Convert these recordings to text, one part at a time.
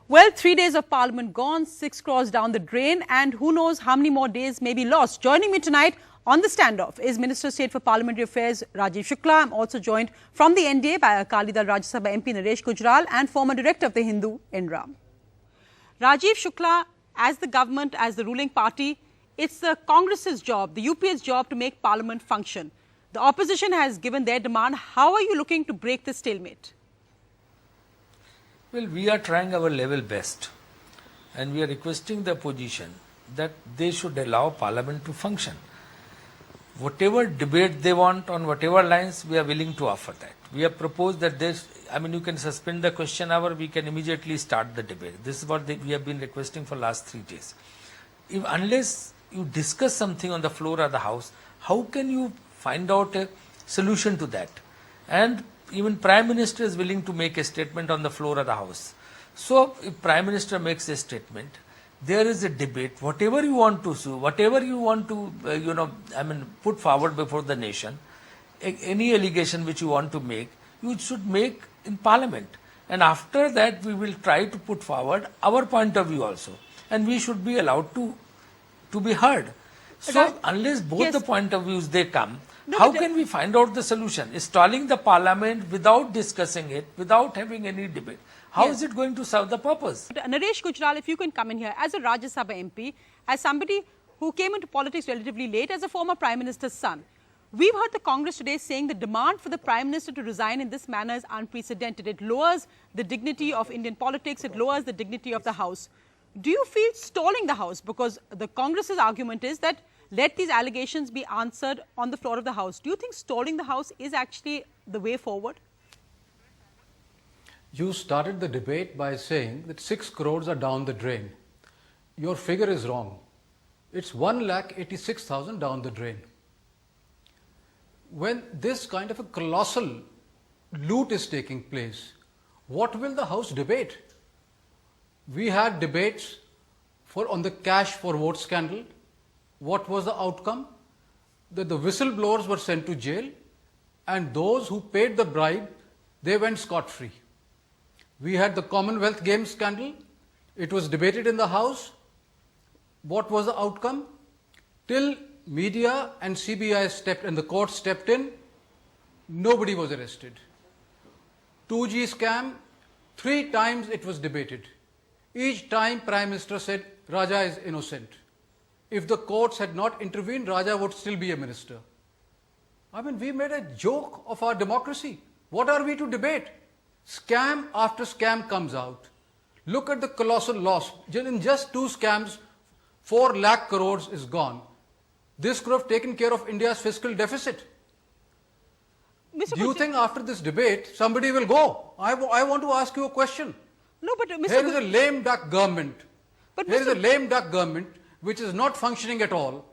Well, 3 days of Parliament gone, 6 crores down the drain, and who knows how many more days may be lost. Joining me tonight on the standoff is Minister of State for Parliamentary Affairs Rajiv Shukla. I'm also joined from the NDA by Akali Dal Rajya Sabha MP Naresh Gujral and former director of the Hindu, Indra. Rajiv Shukla, as the government, as the ruling party, it's the Congress's job, the UPA's job to make Parliament function. The opposition has given their demand. How are you looking to break this stalemate? Well, we are trying our level best, and we are requesting the opposition that they should allow Parliament to function. Whatever debate they want on whatever lines, we are willing to offer that. We have proposed that you can suspend the question hour, we can immediately start the debate. This is what we have been requesting for last 3 days. Unless you discuss something on the floor of the House, how can you find out a solution to that? And even Prime Minister is willing to make a statement on the floor of the House. So if Prime Minister makes a statement, there is a debate, whatever you want to sue, whatever you want to put forward before the nation, any allegation which you want to make, you should make in Parliament. And after that we will try to put forward our point of view also, and we should be allowed to be heard. So unless both the point of views they come, how can we find out the solution? Stalling the Parliament without discussing it, without having any debate, how is it going to serve the purpose? Naresh Gujral, if you can come in here as a Rajya Sabha MP, as somebody who came into politics relatively late, as a former Prime Minister's son, we've heard the Congress today saying the demand for the Prime Minister to resign in this manner is unprecedented. It lowers the dignity of Indian politics, it lowers the dignity of the House. Do you feel stalling the House? Because the Congress's argument is that let these allegations be answered on the floor of the House. Do you think stalling the House is actually the way forward? You started the debate by saying that 6 crores are down the drain. Your figure is wrong. It's 1,86,000 down the drain. When this kind of a colossal loot is taking place, what will the House debate? We had debates on the cash for vote scandal. What was the outcome? That the whistleblowers were sent to jail, and those who paid the bribe, they went scot-free. We had the Commonwealth Games scandal. It was debated in the House. What was the outcome? Till media and CBI stepped and the court stepped in, nobody was arrested. 2G scam, 3 times it was debated. Each time Prime Minister said Raja is innocent. If the courts had not intervened, Raja would still be a minister. We made a joke of our democracy. What are we to debate? Scam after scam comes out. Look at the colossal loss. In just 2 scams, 4 lakh crores is gone. This could have taken care of India's fiscal deficit. Do you think after this debate, somebody will go? I want to ask you a question. No, but Mr. Here is a lame duck government. Here is a lame duck government which is not functioning at all.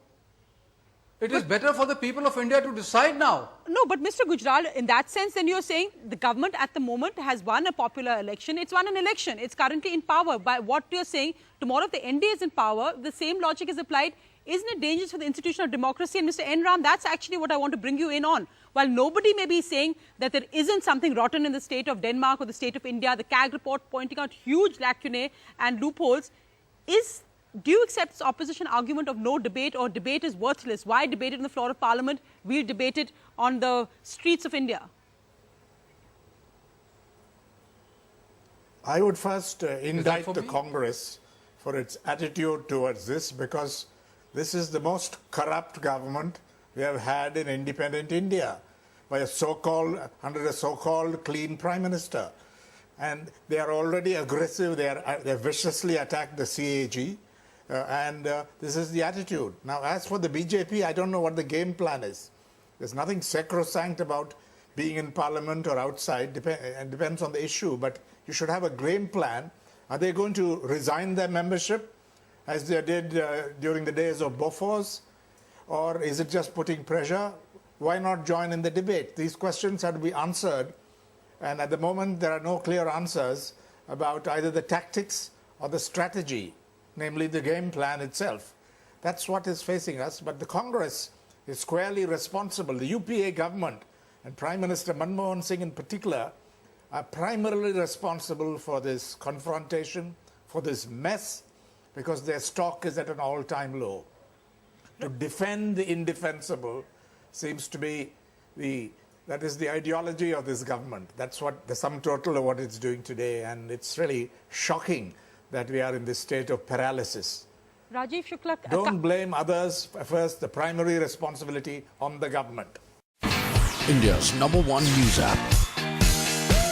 It is better for the people of India to decide now. No, but Mr. Gujral, in that sense, then you're saying the government at the moment has won a popular election. It's won an election. It's currently in power. By what you're saying, tomorrow if the NDA is in power, the same logic is applied. Isn't it dangerous for the institution of democracy? And Mr. N. Ram, that's actually what I want to bring you in on. While nobody may be saying that there isn't something rotten in the state of Denmark or the state of India, the CAG report pointing out huge lacunae and loopholes, do you accept this opposition argument of no debate or debate is worthless? Why debate it on the floor of Parliament? We'll debate it on the streets of India. I would first indict the Congress for its attitude towards this, because this is the most corrupt government we have had in independent India by under a so-called clean Prime Minister. And they are already aggressive. They viciously attacked the CAG. This is the attitude. Now, as for the BJP, I don't know what the game plan is. There's nothing sacrosanct about being in Parliament or outside, and depends on the issue. But you should have a game plan. Are they going to resign their membership, as they did during the days of Bofors? Or is it just putting pressure? Why not join in the debate? These questions have to be answered. And at the moment, there are no clear answers about either the tactics or the strategy, namely the game plan itself. That's what is facing us. But the Congress is squarely responsible. The UPA government and Prime Minister Manmohan Singh in particular are primarily responsible for this confrontation, for this mess, because their stock is at an all-time low. To defend the indefensible seems to be that is the ideology of this government. That's what the sum total of what it's doing today, and it's really shocking that we are in this state of paralysis. Rajiv Shukla, Don't blame others. First, the primary responsibility on the government. India's #1 news app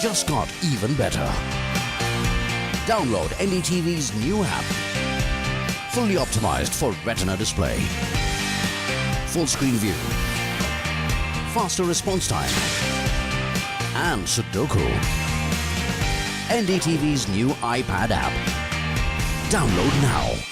just got even better. Download NDTV's new app. Fully optimized for retina display. Full screen view. Faster response time. And Sudoku. NDTV's new iPad app. Download now.